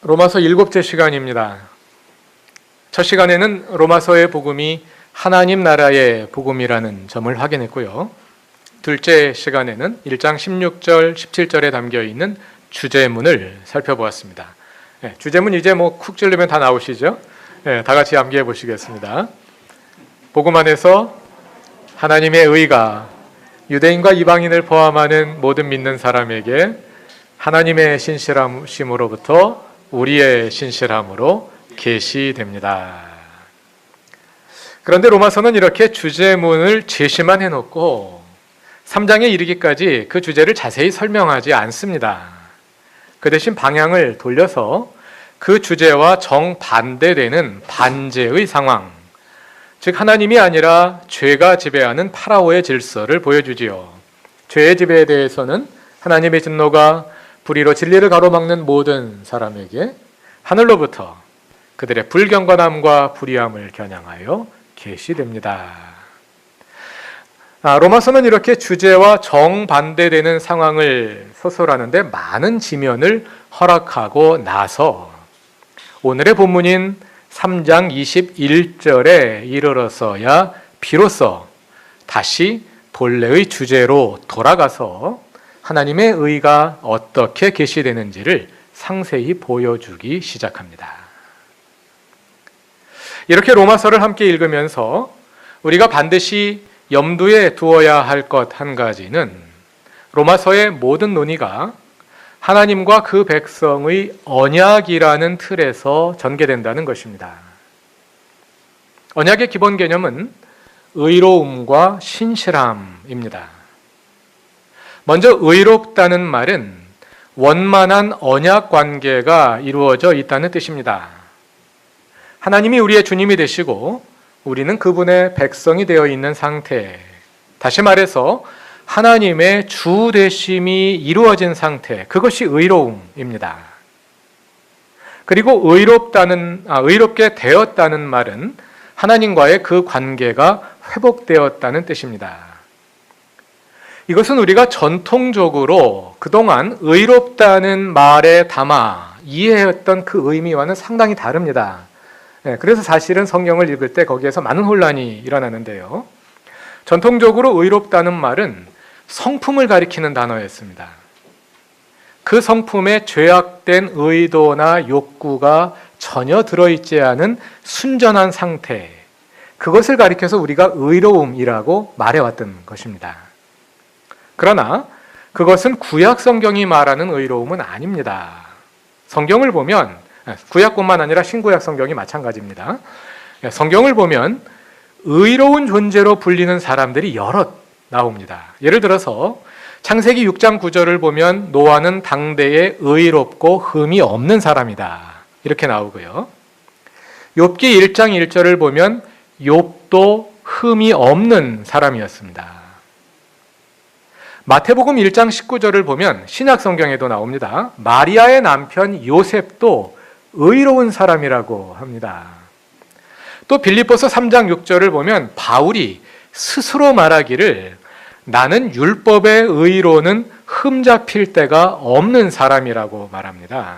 로마서 7째 시간입니다. 첫 시간에는 로마서의 복음이 하나님 나라의 복음이라는 점을 확인했고요. 둘째 시간에는 1장 16절, 17절에 담겨있는 주제문을 살펴보았습니다. 주제문 이제 쿡 찌르면 다 나오시죠? 다 같이 암기해 보시겠습니다. 복음 안에서 하나님의 의가 유대인과 이방인을 포함하는 모든 믿는 사람에게 하나님의 신실하심으로부터 우리의 신실함으로 계시됩니다. 그런데 로마서는 이렇게 주제문을 제시만 해놓고 3장에 이르기까지 그 주제를 자세히 설명하지 않습니다. 그 대신 방향을 돌려서 그 주제와 정반대되는 반제의 상황, 즉 하나님이 아니라 죄가 지배하는 파라오의 질서를 보여주지요. 죄의 지배에 대해서는 하나님의 진노가 불의로 진리를 가로막는 모든 사람에게 하늘로부터 그들의 불경건함과 불의함을 겨냥하여 계시됩니다. 로마서는 이렇게 주제와 정반대되는 상황을 서술하는데 많은 지면을 허락하고 나서 오늘의 본문인 3장 21절에 이르러서야 비로소 다시 본래의 주제로 돌아가서 하나님의 의가 어떻게 계시되는지를 상세히 보여주기 시작합니다. 이렇게 로마서를 함께 읽으면서 우리가 반드시 염두에 두어야 할 것 한 가지는 로마서의 모든 논의가 하나님과 그 백성의 언약이라는 틀에서 전개된다는 것입니다. 언약의 기본 개념은 의로움과 신실함입니다. 먼저 의롭다는 말은 원만한 언약 관계가 이루어져 있다는 뜻입니다. 하나님이 우리의 주님이 되시고 우리는 그분의 백성이 되어 있는 상태, 다시 말해서 하나님의 주 되심이 이루어진 상태, 그것이 의로움입니다. 그리고 의롭게 되었다는 말은 하나님과의 그 관계가 회복되었다는 뜻입니다. 이것은 우리가 전통적으로 그동안 의롭다는 말에 담아 이해했던 그 의미와는 상당히 다릅니다. 그래서 사실은 성경을 읽을 때 거기에서 많은 혼란이 일어나는데요. 전통적으로 의롭다는 말은 성품을 가리키는 단어였습니다. 그 성품에 죄악된 의도나 욕구가 전혀 들어있지 않은 순전한 상태, 그것을 가리켜서 우리가 의로움이라고 말해왔던 것입니다. 그러나 그것은 구약 성경이 말하는 의로움은 아닙니다. 성경을 보면 구약뿐만 아니라 신구약 성경이 마찬가지입니다. 성경을 보면 의로운 존재로 불리는 사람들이 여럿 나옵니다. 예를 들어서 창세기 6장 9절을 보면 노아는 당대에 의롭고 흠이 없는 사람이다, 이렇게 나오고요. 욥기 1장 1절을 보면 욥도 흠이 없는 사람이었습니다. 마태복음 1장 19절을 보면 신약 성경에도 나옵니다. 마리아의 남편 요셉도 의로운 사람이라고 합니다. 또 빌립보서 3장 6절을 보면 바울이 스스로 말하기를 나는 율법의 의로는 흠잡힐 데가 없는 사람이라고 말합니다.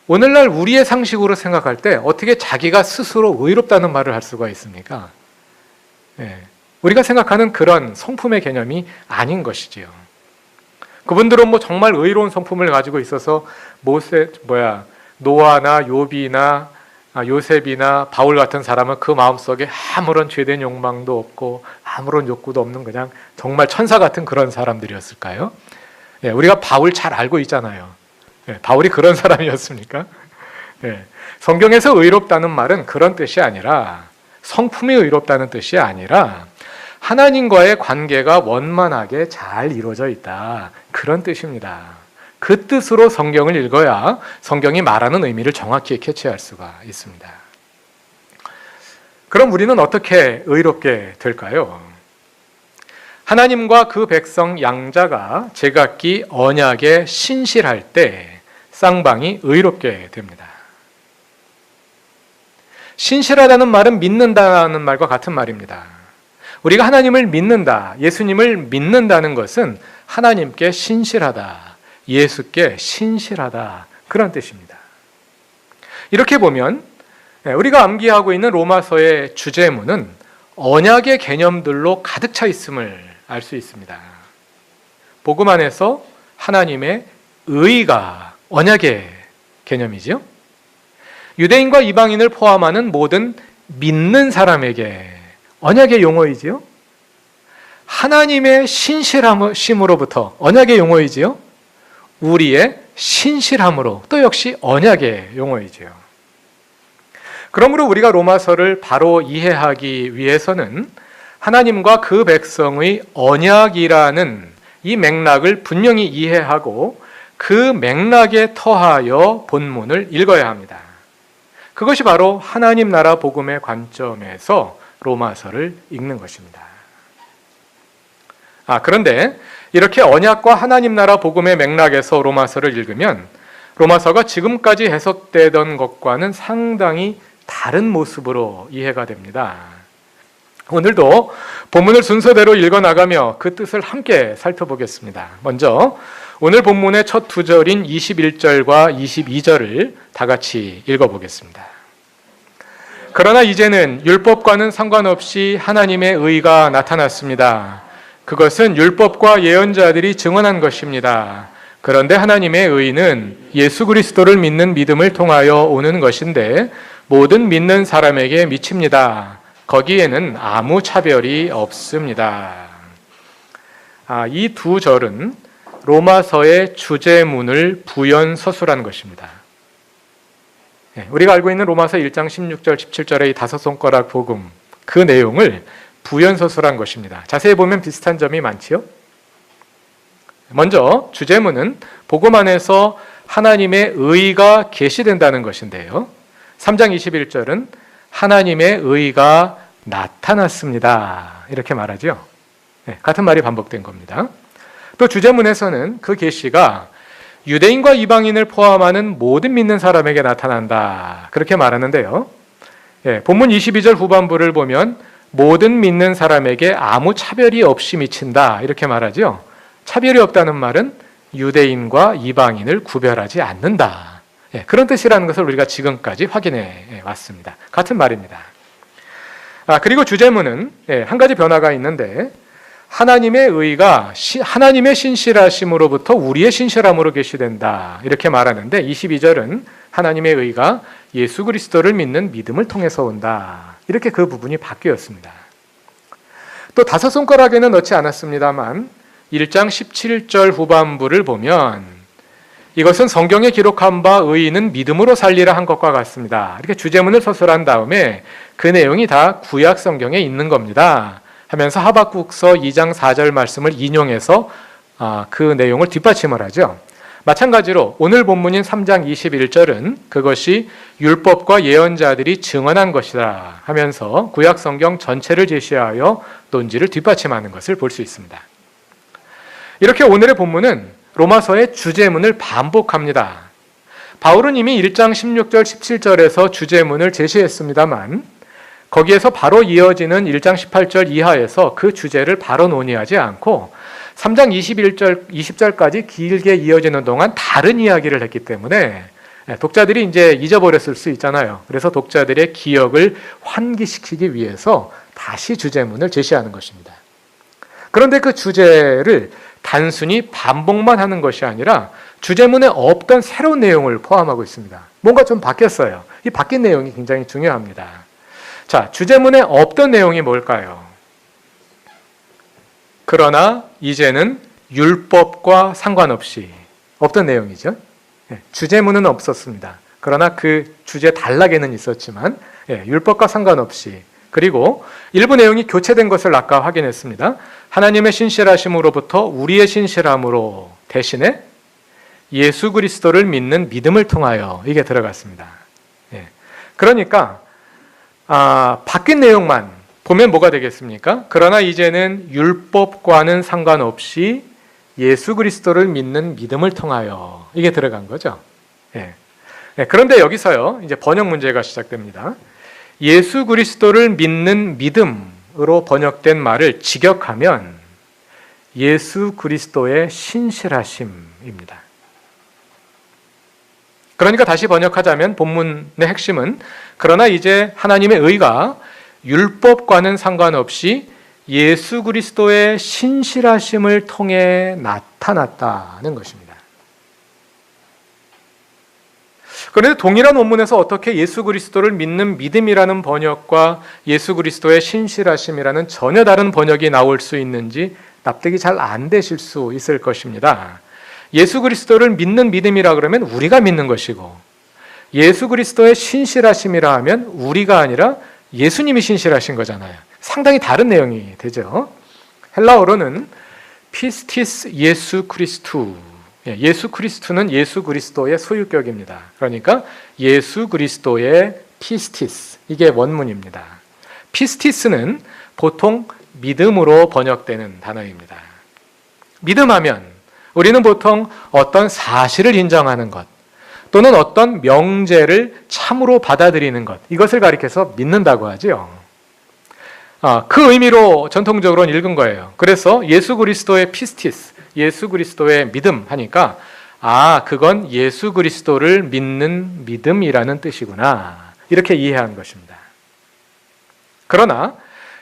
오늘날 우리의 상식으로 생각할 때 어떻게 자기가 스스로 의롭다는 말을 할 수가 있습니까? 우리가 생각하는 그런 성품의 개념이 아닌 것이지요. 그분들은 정말 의로운 성품을 가지고 있어서 노아나 욥이나 요셉이나 바울 같은 사람은 그 마음속에 아무런 죄된 욕망도 없고 아무런 욕구도 없는 그냥 정말 천사 같은 그런 사람들이었을까요? 우리가 바울 잘 알고 있잖아요. 바울이 그런 사람이었습니까? 성경에서 의롭다는 말은 그런 뜻이 아니라, 성품이 의롭다는 뜻이 아니라 하나님과의 관계가 원만하게 잘 이루어져 있다, 그런 뜻입니다. 그 뜻으로 성경을 읽어야 성경이 말하는 의미를 정확히 캐치할 수가 있습니다. 그럼 우리는 어떻게 의롭게 될까요? 하나님과 그 백성 양자가 제각기 언약에 신실할 때 쌍방이 의롭게 됩니다. 신실하다는 말은 믿는다는 말과 같은 말입니다. 우리가 하나님을 믿는다, 예수님을 믿는다는 것은 하나님께 신실하다, 예수께 신실하다, 그런 뜻입니다. 이렇게 보면 우리가 암기하고 있는 로마서의 주제문은 언약의 개념들로 가득 차 있음을 알 수 있습니다. 복음 안에서 하나님의 의가 언약의 개념이지요. 유대인과 이방인을 포함하는 모든 믿는 사람에게 언약의 용어이지요. 하나님의 신실함으로부터 언약의 용어이지요. 우리의 신실함으로 또 역시 언약의 용어이지요. 그러므로 우리가 로마서를 바로 이해하기 위해서는 하나님과 그 백성의 언약이라는 이 맥락을 분명히 이해하고 그 맥락에 터하여 본문을 읽어야 합니다. 그것이 바로 하나님 나라 복음의 관점에서 로마서를 읽는 것입니다. 그런데 이렇게 언약과 하나님 나라 복음의 맥락에서 로마서를 읽으면 로마서가 지금까지 해석되던 것과는 상당히 다른 모습으로 이해가 됩니다. 오늘도 본문을 순서대로 읽어나가며 그 뜻을 함께 살펴보겠습니다. 먼저 오늘 본문의 첫 두 절인 21절과 22절을 다 같이 읽어보겠습니다. 그러나 이제는 율법과는 상관없이 하나님의 의가 나타났습니다. 그것은 율법과 예언자들이 증언한 것입니다. 그런데 하나님의 의는 예수 그리스도를 믿는 믿음을 통하여 오는 것인데 모든 믿는 사람에게 미칩니다. 거기에는 아무 차별이 없습니다. 이 두 절은 로마서의 주제문을 부연서술한 것입니다. 우리가 알고 있는 로마서 1장 16절 17절의 이 다섯 손가락 복음, 그 내용을 부연서술한 것입니다. 자세히 보면 비슷한 점이 많지요. 먼저 주제문은 복음 안에서 하나님의 의가 계시된다는 것인데요. 3장 21절은 하나님의 의가 나타났습니다. 이렇게 말하죠. 같은 말이 반복된 겁니다. 또 주제문에서는 그 계시가 유대인과 이방인을 포함하는 모든 믿는 사람에게 나타난다. 그렇게 말하는데요. 본문 22절 후반부를 보면 모든 믿는 사람에게 아무 차별이 없이 미친다. 이렇게 말하죠. 차별이 없다는 말은 유대인과 이방인을 구별하지 않는다. 그런 뜻이라는 것을 우리가 지금까지 확인해 왔습니다. 같은 말입니다. 그리고 주제문은 한 가지 변화가 있는데 하나님의 의가 하나님의 신실하심으로부터 우리의 신실함으로 계시된다. 이렇게 말하는데 22절은 하나님의 의가 예수 그리스도를 믿는 믿음을 통해서 온다. 이렇게 그 부분이 바뀌었습니다. 또 다섯 손가락에는 넣지 않았습니다만 1장 17절 후반부를 보면 이것은 성경에 기록한 바 의인은 믿음으로 살리라 한 것과 같습니다. 이렇게 주제문을 서술한 다음에 그 내용이 다 구약 성경에 있는 겁니다. 하면서 하박국서 2장 4절 말씀을 인용해서 그 내용을 뒷받침을 하죠. 마찬가지로 오늘 본문인 3장 21절은 그것이 율법과 예언자들이 증언한 것이다 하면서 구약 성경 전체를 제시하여 논지를 뒷받침하는 것을 볼 수 있습니다. 이렇게 오늘의 본문은 로마서의 주제문을 반복합니다. 바울은 이미 1장 16절 17절에서 주제문을 제시했습니다만 거기에서 바로 이어지는 1장 18절 이하에서 그 주제를 바로 논의하지 않고 3장 20절까지 길게 이어지는 동안 다른 이야기를 했기 때문에 독자들이 이제 잊어버렸을 수 있잖아요. 그래서 독자들의 기억을 환기시키기 위해서 다시 주제문을 제시하는 것입니다. 그런데 그 주제를 단순히 반복만 하는 것이 아니라 주제문에 없던 새로운 내용을 포함하고 있습니다. 뭔가 좀 바뀌었어요. 이 바뀐 내용이 굉장히 중요합니다. 자, 주제문에 없던 내용이 뭘까요? 그러나 이제는 율법과 상관없이 없던 내용이죠. 주제문은 없었습니다. 그러나 그 주제 단락에는 있었지만 율법과 상관없이 그리고 일부 내용이 교체된 것을 아까 확인했습니다. 하나님의 신실하심으로부터 우리의 신실함으로 대신에 예수 그리스도를 믿는 믿음을 통하여 이게 들어갔습니다. 그러니까 바뀐 내용만 보면 뭐가 되겠습니까? 그러나 이제는 율법과는 상관없이 예수 그리스도를 믿는 믿음을 통하여 이게 들어간 거죠. 그런데 여기서요, 이제 번역 문제가 시작됩니다. 예수 그리스도를 믿는 믿음으로 번역된 말을 직역하면 예수 그리스도의 신실하심입니다. 그러니까 다시 번역하자면 본문의 핵심은 그러나 이제 하나님의 의가 율법과는 상관없이 예수 그리스도의 신실하심을 통해 나타났다는 것입니다. 그런데 동일한 원문에서 어떻게 예수 그리스도를 믿는 믿음이라는 번역과 예수 그리스도의 신실하심이라는 전혀 다른 번역이 나올 수 있는지 납득이 잘 안 되실 수 있을 것입니다. 예수 그리스도를 믿는 믿음이라 그러면 우리가 믿는 것이고, 예수 그리스도의 신실하심이라 하면 우리가 아니라 예수님이 신실하신 거잖아요. 상당히 다른 내용이 되죠. 헬라어로는 피스티스 예수 크리스투, 예수 크리스투는 예수 그리스도의 소유격입니다. 그러니까 예수 그리스도의 피스티스, 이게 원문입니다. 피스티스는 보통 믿음으로 번역되는 단어입니다. 믿음하면 우리는 보통 어떤 사실을 인정하는 것 또는 어떤 명제를 참으로 받아들이는 것, 이것을 가리켜서 믿는다고 하죠. 그 의미로 전통적으로는 읽은 거예요. 그래서 예수 그리스도의 피스티스, 예수 그리스도의 믿음 하니까 그건 예수 그리스도를 믿는 믿음이라는 뜻이구나, 이렇게 이해한 것입니다. 그러나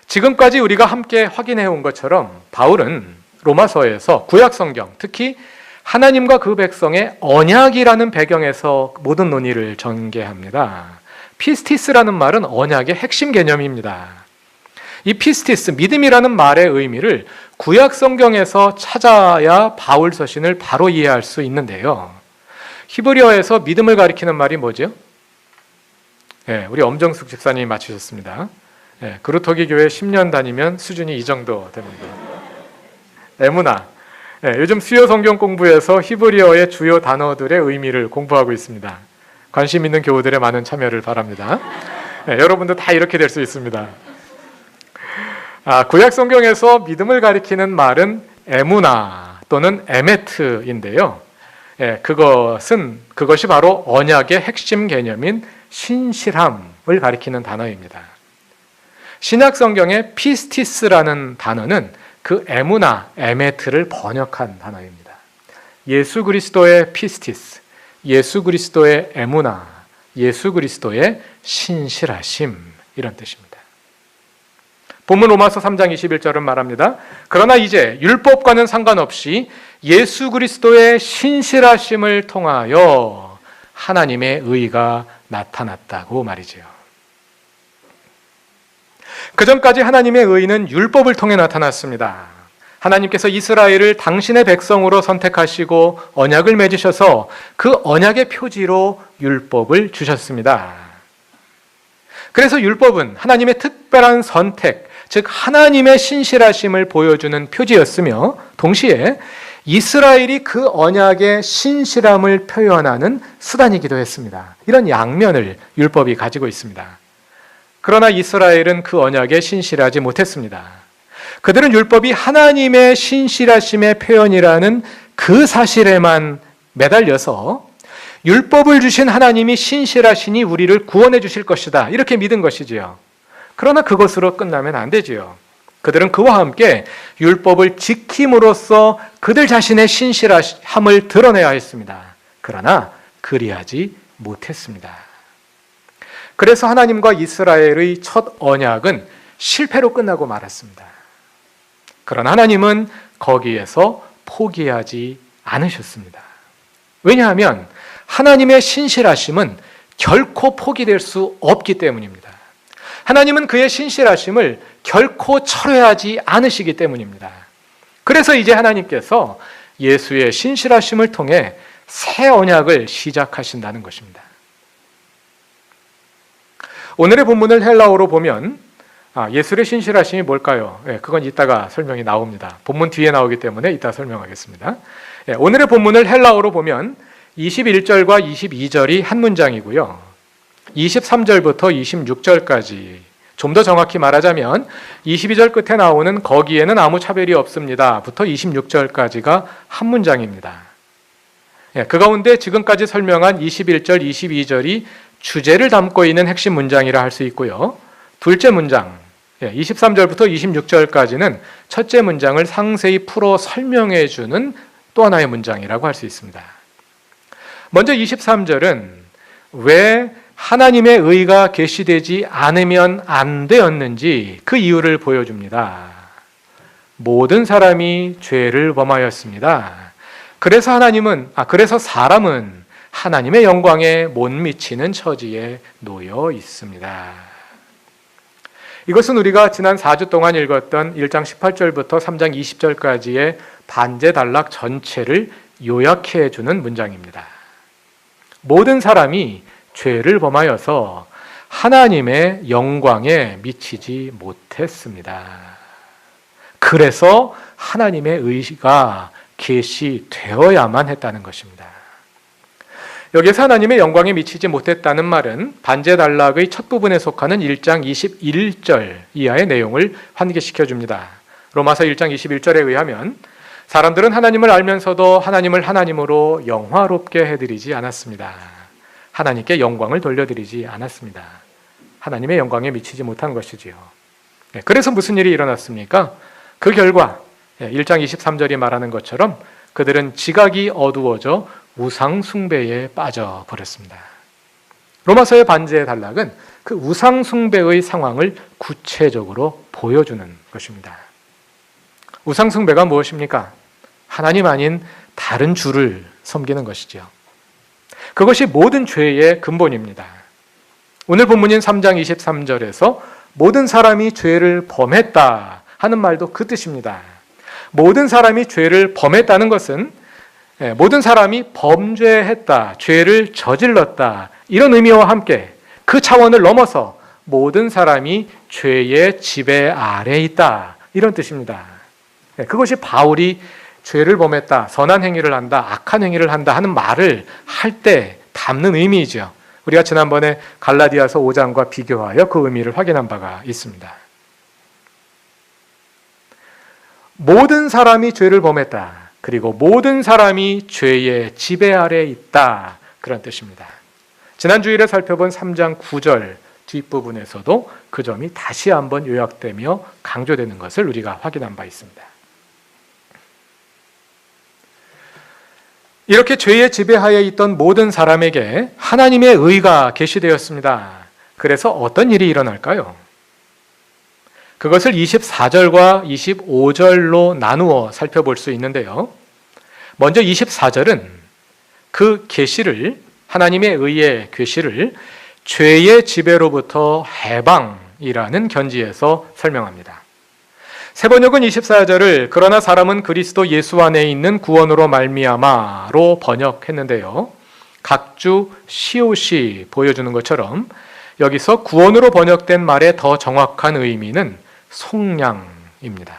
지금까지 우리가 함께 확인해 온 것처럼 바울은 로마서에서 구약 성경, 특히 하나님과 그 백성의 언약이라는 배경에서 모든 논의를 전개합니다. 피스티스라는 말은 언약의 핵심 개념입니다. 이 피스티스, 믿음이라는 말의 의미를 구약 성경에서 찾아야 바울 서신을 바로 이해할 수 있는데요. 히브리어에서 믿음을 가리키는 말이 뭐죠? 우리 엄정숙 집사님이 맞추셨습니다. 그루터기 교회 10년 다니면 수준이 이 정도 됩니다. 에무나. 요즘 수요 성경 공부에서 히브리어의 주요 단어들의 의미를 공부하고 있습니다. 관심 있는 교우들의 많은 참여를 바랍니다. 여러분도 다 이렇게 될 수 있습니다. 구약 성경에서 믿음을 가리키는 말은 에무나 또는 에메트인데요. 그것이 바로 언약의 핵심 개념인 신실함을 가리키는 단어입니다. 신약 성경의 피스티스라는 단어는 그 에무나, 에메트를 번역한 단어입니다. 예수 그리스도의 피스티스, 예수 그리스도의 에무나, 예수 그리스도의 신실하심, 이런 뜻입니다. 본문 로마서 3장 21절은 말합니다. 그러나 이제 율법과는 상관없이 예수 그리스도의 신실하심을 통하여 하나님의 의가 나타났다고 말이죠. 그 전까지 하나님의 의는 율법을 통해 나타났습니다. 하나님께서 이스라엘을 당신의 백성으로 선택하시고 언약을 맺으셔서 그 언약의 표지로 율법을 주셨습니다. 그래서 율법은 하나님의 특별한 선택, 즉 하나님의 신실하심을 보여주는 표지였으며 동시에 이스라엘이 그 언약의 신실함을 표현하는 수단이기도 했습니다. 이런 양면을 율법이 가지고 있습니다. 그러나 이스라엘은 그 언약에 신실하지 못했습니다. 그들은 율법이 하나님의 신실하심의 표현이라는 그 사실에만 매달려서 율법을 주신 하나님이 신실하시니 우리를 구원해 주실 것이다, 이렇게 믿은 것이지요. 그러나 그것으로 끝나면 안 되지요. 그들은 그와 함께 율법을 지킴으로써 그들 자신의 신실함을 드러내야 했습니다. 그러나 그리하지 못했습니다. 그래서 하나님과 이스라엘의 첫 언약은 실패로 끝나고 말았습니다. 그러나 하나님은 거기에서 포기하지 않으셨습니다. 왜냐하면 하나님의 신실하심은 결코 포기될 수 없기 때문입니다. 하나님은 그의 신실하심을 결코 철회하지 않으시기 때문입니다. 그래서 이제 하나님께서 예수의 신실하심을 통해 새 언약을 시작하신다는 것입니다. 오늘의 본문을 헬라어로 보면 예수의 신실하심이 뭘까요? 그건 이따가 설명이 나옵니다. 본문 뒤에 나오기 때문에 이따 설명하겠습니다. 오늘의 본문을 헬라어로 보면 21절과 22절이 한 문장이고요. 23절부터 26절까지, 좀 더 정확히 말하자면 22절 끝에 나오는 거기에는 아무 차별이 없습니다 부터 26절까지가 한 문장입니다. 그 가운데 지금까지 설명한 21절, 22절이 주제를 담고 있는 핵심 문장이라 할 수 있고요. 둘째 문장, 23절부터 26절까지는 첫째 문장을 상세히 풀어 설명해 주는 또 하나의 문장이라고 할 수 있습니다. 먼저 23절은 왜 하나님의 의가 계시되지 않으면 안 되었는지 그 이유를 보여줍니다. 모든 사람이 죄를 범하였습니다. 그래서 사람은 하나님의 영광에 못 미치는 처지에 놓여 있습니다. 이것은 우리가 지난 4주 동안 읽었던 1장 18절부터 3장 20절까지의 반제단락 전체를 요약해 주는 문장입니다. 모든 사람이 죄를 범하여서 하나님의 영광에 미치지 못했습니다. 그래서 하나님의 의가 계시되어야만 했다는 것입니다. 여기서 하나님의 영광에 미치지 못했다는 말은 반제단락의 첫 부분에 속하는 1장 21절 이하의 내용을 환기시켜 줍니다. 로마서 1장 21절에 의하면 사람들은 하나님을 알면서도 하나님을 하나님으로 영화롭게 해드리지 않았습니다. 하나님께 영광을 돌려드리지 않았습니다. 하나님의 영광에 미치지 못한 것이지요. 그래서 무슨 일이 일어났습니까? 그 결과 1장 23절이 말하는 것처럼 그들은 지각이 어두워져 우상 숭배에 빠져버렸습니다. 로마서의 반제단락은 그 우상 숭배의 상황을 구체적으로 보여주는 것입니다. 우상 숭배가 무엇입니까? 하나님 아닌 다른 주를 섬기는 것이죠. 그것이 모든 죄의 근본입니다. 오늘 본문인 3장 23절에서 모든 사람이 죄를 범했다 하는 말도 그 뜻입니다. 모든 사람이 죄를 범했다는 것은 모든 사람이 범죄했다, 죄를 저질렀다 이런 의미와 함께 그 차원을 넘어서 모든 사람이 죄의 지배 아래에 있다 이런 뜻입니다. 그것이 바울이 죄를 범했다, 선한 행위를 한다, 악한 행위를 한다 하는 말을 할 때 담는 의미이죠. 우리가 지난번에 갈라디아서 5장과 비교하여 그 의미를 확인한 바가 있습니다. 모든 사람이 죄를 범했다. 그리고 모든 사람이 죄의 지배 아래에 있다. 그런 뜻입니다. 지난 주일에 살펴본 3장 9절 뒷부분에서도 그 점이 다시 한번 요약되며 강조되는 것을 우리가 확인한 바 있습니다. 이렇게 죄의 지배하에 있던 모든 사람에게 하나님의 의가 계시되었습니다. 그래서 어떤 일이 일어날까요? 그것을 24절과 25절로 나누어 살펴볼 수 있는데요. 먼저 24절은 그 계시를, 하나님의 의의 계시를 죄의 지배로부터 해방이라는 견지에서 설명합니다. 세번역은 24절을 그러나 사람은 그리스도 예수 안에 있는 구원으로 말미암아로 번역했는데요. 각주 시옷이 보여주는 것처럼 여기서 구원으로 번역된 말의 더 정확한 의미는 속량입니다.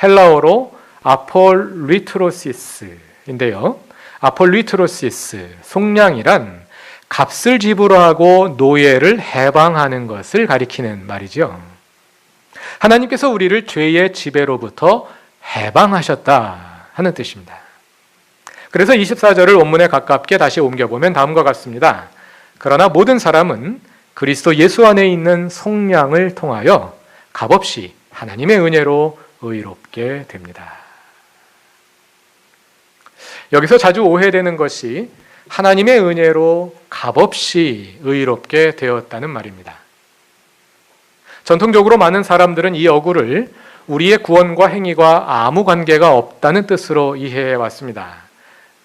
헬라어로 아폴리트로시스인데요. 아폴리트로시스, 속량이란 값을 지불하고 노예를 해방하는 것을 가리키는 말이죠. 하나님께서 우리를 죄의 지배로부터 해방하셨다 하는 뜻입니다. 그래서 24절을 원문에 가깝게 다시 옮겨보면 다음과 같습니다. 그러나 모든 사람은 그리스도 예수 안에 있는 속량을 통하여 값없이 하나님의 은혜로 의롭게 됩니다. 여기서 자주 오해되는 것이 하나님의 은혜로 값없이 의롭게 되었다는 말입니다. 전통적으로 많은 사람들은 이 어구를 우리의 구원과 행위가 아무 관계가 없다는 뜻으로 이해해 왔습니다.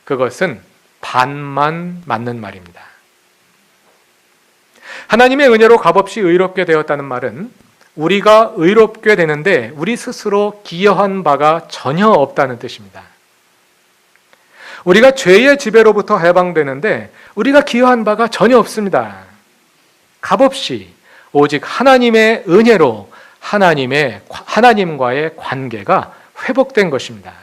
그것은 반만 맞는 말입니다. 하나님의 은혜로 값없이 의롭게 되었다는 말은 우리가 의롭게 되는데 우리 스스로 기여한 바가 전혀 없다는 뜻입니다. 우리가 죄의 지배로부터 해방되는데 우리가 기여한 바가 전혀 없습니다. 값없이 오직 하나님의 은혜로 하나님과의 관계가 회복된 것입니다.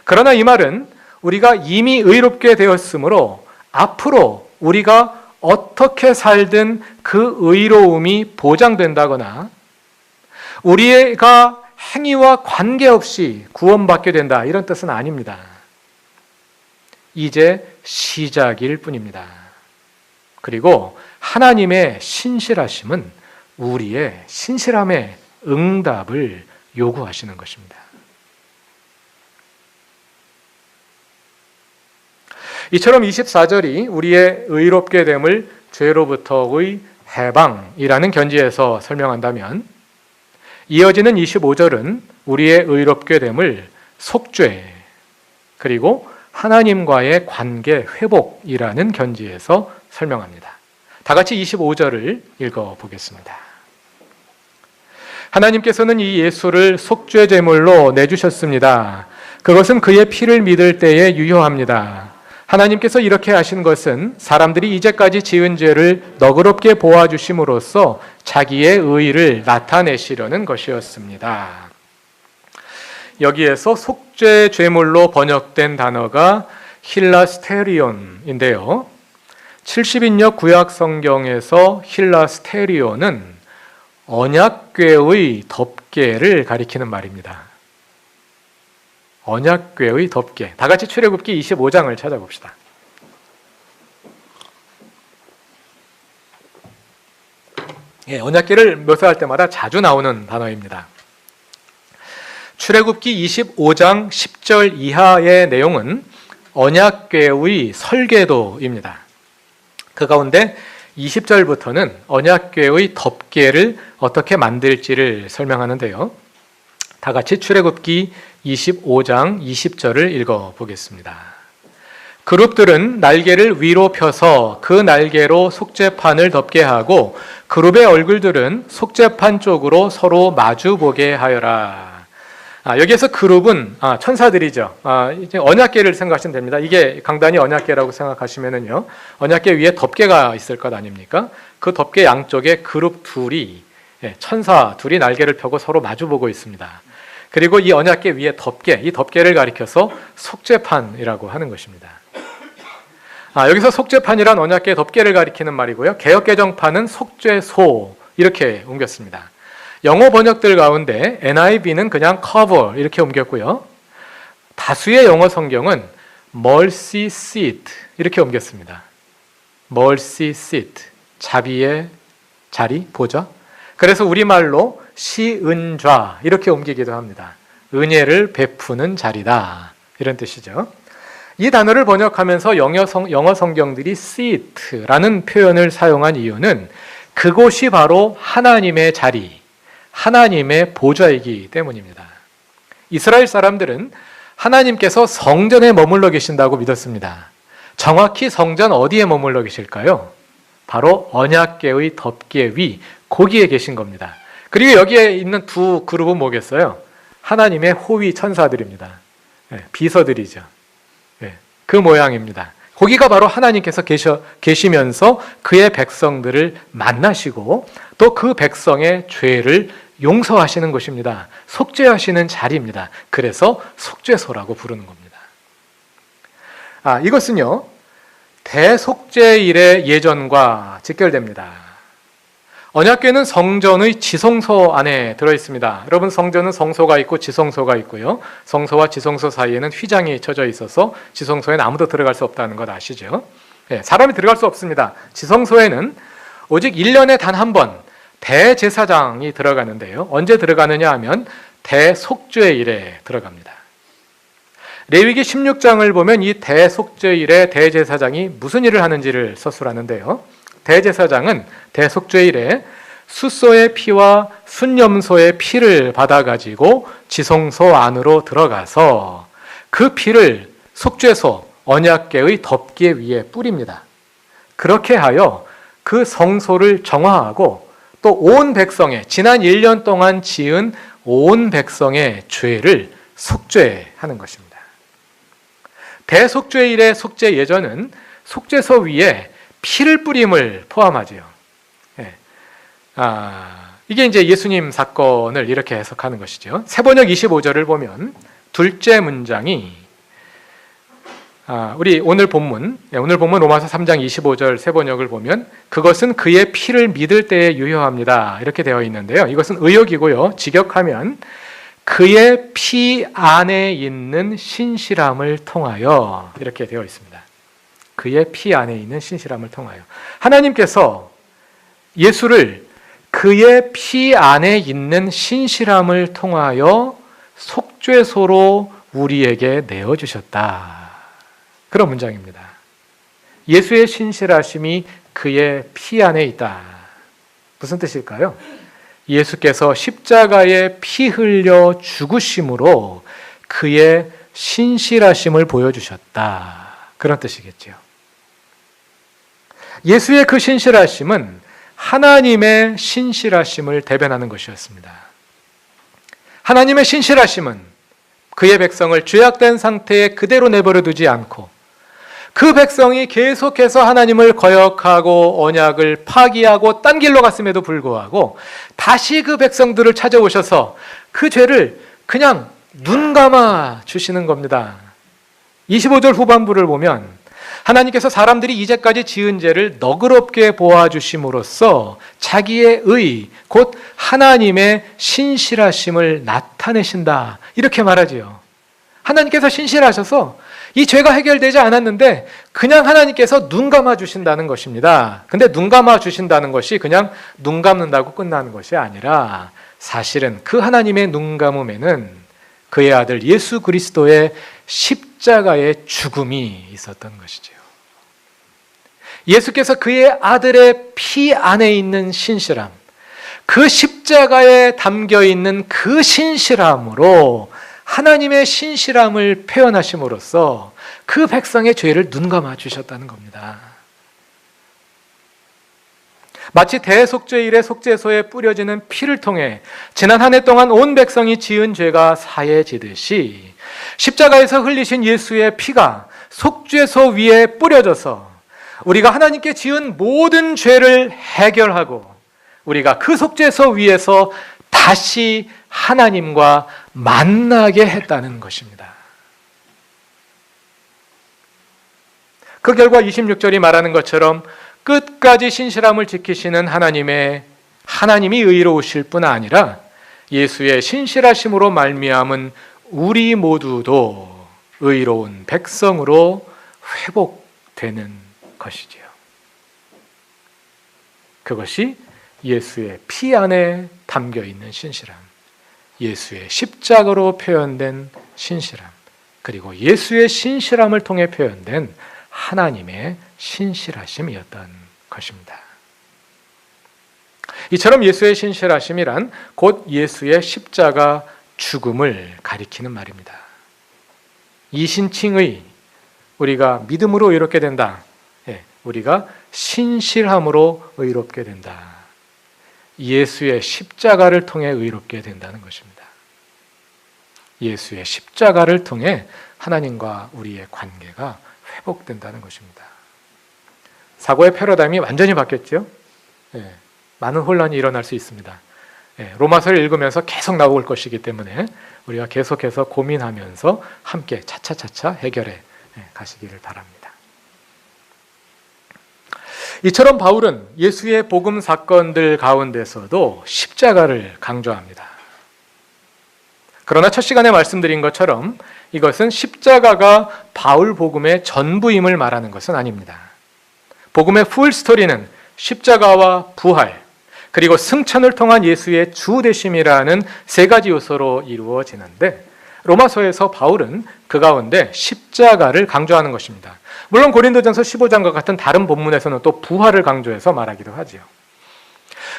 그러나 이 말은 우리가 이미 의롭게 되었으므로 앞으로 우리가 어떻게 살든 그 의로움이 보장된다거나 우리가 행위와 관계없이 구원받게 된다 이런 뜻은 아닙니다. 이제 시작일 뿐입니다. 그리고 하나님의 신실하심은 우리의 신실함의 응답을 요구하시는 것입니다. 이처럼 24절이 우리의 의롭게 됨을 죄로부터의 해방이라는 견지에서 설명한다면, 이어지는 25절은 우리의 의롭게 됨을 속죄, 그리고 하나님과의 관계 회복이라는 견지에서 설명합니다. 다 같이 25절을 읽어보겠습니다. 하나님께서는 이 예수를 속죄 제물로 내주셨습니다. 그것은 그의 피를 믿을 때에 유효합니다. 하나님께서 이렇게 하신 것은 사람들이 이제까지 지은 죄를 너그럽게 보아주심으로써 자기의 의의를 나타내시려는 것이었습니다. 여기에서 속죄 제물로 번역된 단어가 힐라스테리온인데요. 70인역 구약 성경에서 힐라스테리온은 언약궤의 덮개를 가리키는 말입니다. 언약궤의 덮개. 다 같이 출애굽기 25장을 찾아봅시다. 언약궤를 묘사할 때마다 자주 나오는 단어입니다. 출애굽기 25장 10절 이하의 내용은 언약궤의 설계도입니다. 그 가운데 20절부터는 언약궤의 덮개를 어떻게 만들지를 설명하는데요. 다 같이 출애굽기 25장 20절을 읽어보겠습니다. 그룹들은 날개를 위로 펴서 그 날개로 속죄판을 덮게 하고 그룹의 얼굴들은 속죄판 쪽으로 서로 마주보게 하여라. 여기에서 그룹은 천사들이죠. 이제 언약궤를 생각하시면 됩니다. 이게 강단이 언약궤라고 생각하시면은요, 언약궤 위에 덮개가 있을 것 아닙니까? 그 덮개 양쪽에 그룹 둘이, 천사 둘이 날개를 펴고 서로 마주보고 있습니다. 그리고 이 언약궤 위에 덮개, 이 덮개를 가리켜서 속죄판이라고 하는 것입니다. 여기서 속죄판이란 언약궤 덮개를 가리키는 말이고요. 개역개정판은 속죄소 이렇게 옮겼습니다. 영어 번역들 가운데 NIV는 그냥 cover 이렇게 옮겼고요. 다수의 영어 성경은 mercy seat 이렇게 옮겼습니다. mercy seat, 자비의 자리, 보좌. 그래서 우리말로 시은좌 이렇게 옮기기도 합니다. 은혜를 베푸는 자리다 이런 뜻이죠. 이 단어를 번역하면서 영어 성경들이 seat라는 표현을 사용한 이유는 그곳이 바로 하나님의 자리, 하나님의 보좌이기 때문입니다. 이스라엘 사람들은 하나님께서 성전에 머물러 계신다고 믿었습니다. 정확히 성전 어디에 머물러 계실까요? 바로 언약궤의 덮개 위, 거기에 계신 겁니다. 그리고 여기에 있는 두 그룹은 뭐겠어요? 하나님의 호위 천사들입니다. 비서들이죠. 그 모양입니다. 거기가 바로 하나님께서 계시면서 그의 백성들을 만나시고 또 그 백성의 죄를 용서하시는 것입니다. 속죄하시는 자리입니다. 그래서 속죄소라고 부르는 겁니다. 이것은요, 대속죄일의 예전과 직결됩니다. 언약궤는 성전의 지성소 안에 들어있습니다. 여러분, 성전은 성소가 있고 지성소가 있고요. 성소와 지성소 사이에는 휘장이 쳐져 있어서 지성소에는 아무도 들어갈 수 없다는 것 아시죠? 사람이 들어갈 수 없습니다. 지성소에는 오직 1년에 단 한 번 대제사장이 들어가는데요. 언제 들어가느냐 하면 대속죄일에 들어갑니다. 레위기 16장을 보면 이 대속죄일에 대제사장이 무슨 일을 하는지를 서술하는데요. 대제사장은 대속죄일에 숫소의 피와 순염소의 피를 받아가지고 지성소 안으로 들어가서 그 피를 속죄소 언약궤의 덮개 위에 뿌립니다. 그렇게 하여 그 성소를 정화하고 또 온 백성의 지난 1년 동안 지은 온 백성의 죄를 속죄하는 것입니다. 대속죄일의 속죄 예전은 속죄소 위에 피를 뿌림을 포함하지요. 이게 이제 예수님 사건을 이렇게 해석하는 것이죠. 세번역 25절을 보면 둘째 문장이 우리 오늘 본문 로마서 3장 25절 세번역을 보면 그것은 그의 피를 믿을 때에 유효합니다. 이렇게 되어 있는데요. 이것은 의역이고요. 직역하면 그의 피 안에 있는 신실함을 통하여 이렇게 되어 있습니다. 그의 피 안에 있는 신실함을 통하여. 하나님께서 예수를 그의 피 안에 있는 신실함을 통하여 속죄소로 우리에게 내어주셨다. 그런 문장입니다. 예수의 신실하심이 그의 피 안에 있다. 무슨 뜻일까요? 예수께서 십자가에 피 흘려 죽으심으로 그의 신실하심을 보여주셨다. 그런 뜻이겠죠. 예수의 그 신실하심은 하나님의 신실하심을 대변하는 것이었습니다. 하나님의 신실하심은 그의 백성을 죄악된 상태에 그대로 내버려 두지 않고 그 백성이 계속해서 하나님을 거역하고 언약을 파기하고 딴 길로 갔음에도 불구하고 다시 그 백성들을 찾아오셔서 그 죄를 그냥 눈 감아 주시는 겁니다. 25절 후반부를 보면 하나님께서 사람들이 이제까지 지은 죄를 너그럽게 보아주심으로써 자기의 의, 곧 하나님의 신실하심을 나타내신다. 이렇게 말하지요. 하나님께서 신실하셔서 이 죄가 해결되지 않았는데 그냥 하나님께서 눈 감아 주신다는 것입니다. 근데 눈 감아 주신다는 것이 그냥 눈 감는다고 끝나는 것이 아니라 사실은 그 하나님의 눈 감음에는 그의 아들 예수 그리스도의 십자가의 죽음이 있었던 것이죠. 예수께서 그의 아들의 피 안에 있는 신실함, 그 십자가에 담겨 있는 그 신실함으로 하나님의 신실함을 표현하심으로써 그 백성의 죄를 눈감아 주셨다는 겁니다. 마치 대속죄일의 속죄소에 뿌려지는 피를 통해 지난 한 해 동안 온 백성이 지은 죄가 사해지듯이 십자가에서 흘리신 예수의 피가 속죄소 위에 뿌려져서 우리가 하나님께 지은 모든 죄를 해결하고 우리가 그 속죄소 위에서 다시 하나님과 만나게 했다는 것입니다. 그 결과 26절이 말하는 것처럼 끝까지 신실함을 지키시는 하나님이 의로우실 뿐 아니라 예수의 신실하심으로 말미암은 우리 모두도 의로운 백성으로 회복되는 것이지요. 그것이 예수의 피 안에 담겨 있는 신실함, 예수의 십자가로 표현된 신실함, 그리고 예수의 신실함을 통해 표현된 하나님의 신실하심이었던 것입니다. 이처럼 예수의 신실하심이란 곧 예수의 십자가 죽음을 가리키는 말입니다. 이신칭의 우리가 믿음으로 의롭게 된다. 우리가 신실함으로 의롭게 된다. 예수의 십자가를 통해 의롭게 된다는 것입니다. 예수의 십자가를 통해 하나님과 우리의 관계가 회복된다는 것입니다. 사고의 패러다임이 완전히 바뀌었죠. 많은 혼란이 일어날 수 있습니다. 로마서를 읽으면서 계속 나올 것이기 때문에 우리가 계속해서 고민하면서 함께 차차차차 해결해 가시기를 바랍니다. 이처럼 바울은 예수의 복음 사건들 가운데서도 십자가를 강조합니다. 그러나 첫 시간에 말씀드린 것처럼 이것은 십자가가 바울 복음의 전부임을 말하는 것은 아닙니다. 복음의 풀 스토리는 십자가와 부활, 그리고 승천을 통한 예수의 주 되심이라는 세 가지 요소로 이루어지는데 로마서에서 바울은 그 가운데 십자가를 강조하는 것입니다. 물론 고린도전서 15장과 같은 다른 본문에서는 또 부활을 강조해서 말하기도 하지요.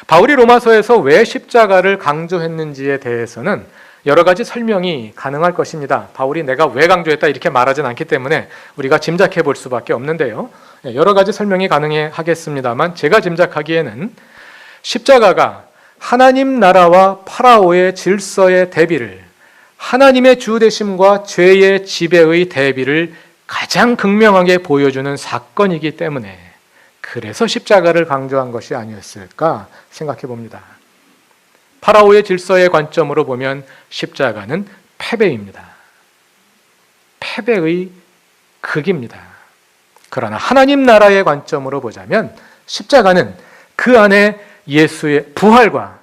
바울이 로마서에서 왜 십자가를 강조했는지에 대해서는 여러 가지 설명이 가능할 것입니다. 바울이 내가 왜 강조했다 이렇게 말하진 않기 때문에 우리가 짐작해 볼 수밖에 없는데요. 여러 가지 설명이 가능하겠습니다만 제가 짐작하기에는 십자가가 하나님 나라와 파라오의 질서의 대비를, 하나님의 주 되심과 죄의 지배의 대비를 가장 극명하게 보여주는 사건이기 때문에 그래서 십자가를 강조한 것이 아니었을까 생각해 봅니다. 파라오의 질서의 관점으로 보면 십자가는 패배입니다. 패배의 극입니다. 그러나 하나님 나라의 관점으로 보자면 십자가는 그 안에 예수의 부활과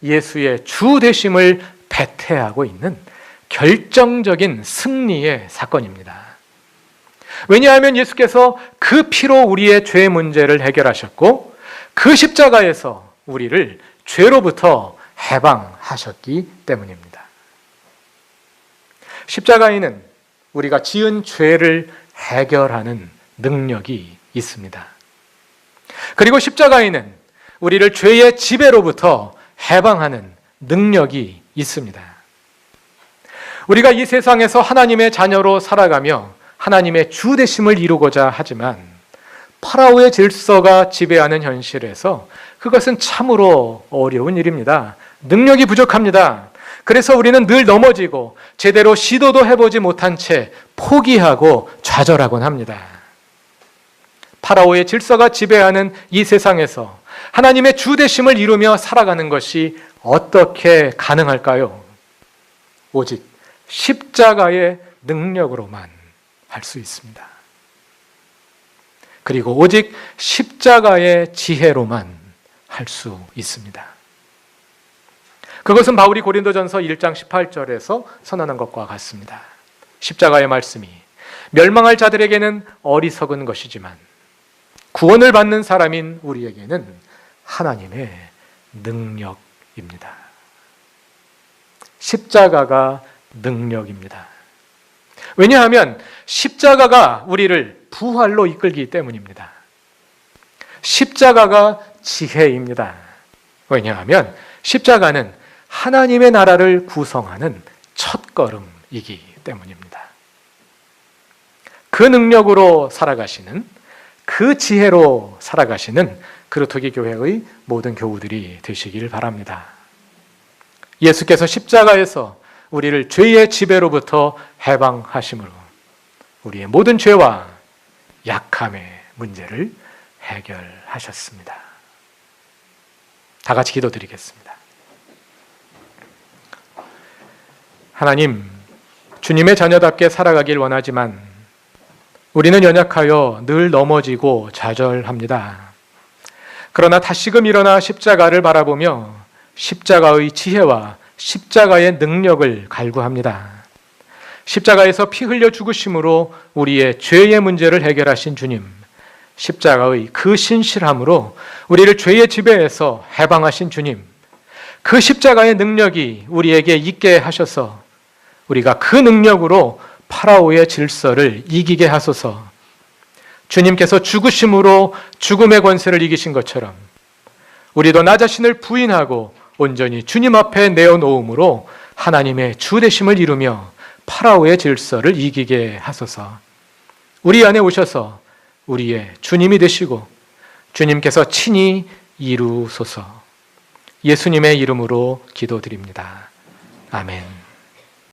예수의 주 되심을 배태하고 있는 결정적인 승리의 사건입니다. 왜냐하면 예수께서 그 피로 우리의 죄 문제를 해결하셨고 그 십자가에서 우리를 죄로부터 해방하셨기 때문입니다. 십자가에는 우리가 지은 죄를 해결하는 능력이 있습니다. 그리고 십자가에는 우리를 죄의 지배로부터 해방하는 능력이 있습니다. 우리가 이 세상에서 하나님의 자녀로 살아가며 하나님의 주 되심을 이루고자 하지만 파라오의 질서가 지배하는 현실에서 그것은 참으로 어려운 일입니다. 능력이 부족합니다. 그래서 우리는 늘 넘어지고 제대로 시도도 해보지 못한 채 포기하고 좌절하곤 합니다. 파라오의 질서가 지배하는 이 세상에서 하나님의 주 되심을 이루며 살아가는 것이 어떻게 가능할까요? 오직 십자가의 능력으로만 할 수 있습니다. 그리고 오직 십자가의 지혜로만 할 수 있습니다. 그것은 바울이 고린도전서 1장 18절에서 선언한 것과 같습니다. 십자가의 말씀이 멸망할 자들에게는 어리석은 것이지만 구원을 받는 사람인 우리에게는 하나님의 능력입니다. 십자가가 능력입니다. 왜냐하면 십자가가 우리를 부활로 이끌기 때문입니다. 십자가가 지혜입니다. 왜냐하면 십자가는 하나님의 나라를 구성하는 첫걸음이기 때문입니다. 그 능력으로 살아가시는, 그 지혜로 살아가시는 그루터기 교회의 모든 교우들이 되시길 바랍니다. 예수께서 십자가에서 우리를 죄의 지배로부터 해방하심으로 우리의 모든 죄와 약함의 문제를 해결하셨습니다. 다 같이 기도드리겠습니다. 하나님, 주님의 자녀답게 살아가길 원하지만 우리는 연약하여 늘 넘어지고 좌절합니다. 그러나 다시금 일어나 십자가를 바라보며 십자가의 지혜와 십자가의 능력을 갈구합니다. 십자가에서 피 흘려 죽으심으로 우리의 죄의 문제를 해결하신 주님, 십자가의 그 신실함으로 우리를 죄의 지배에서 해방하신 주님, 그 십자가의 능력이 우리에게 있게 하셔서 우리가 그 능력으로 파라오의 질서를 이기게 하소서. 주님께서 죽으심으로 죽음의 권세를 이기신 것처럼 우리도 나 자신을 부인하고 온전히 주님 앞에 내어놓음으로 하나님의 주 되심을 이루며 파라오의 질서를 이기게 하소서. 우리 안에 오셔서 우리의 주님이 되시고 주님께서 친히 이루소서. 예수님의 이름으로 기도드립니다. 아멘.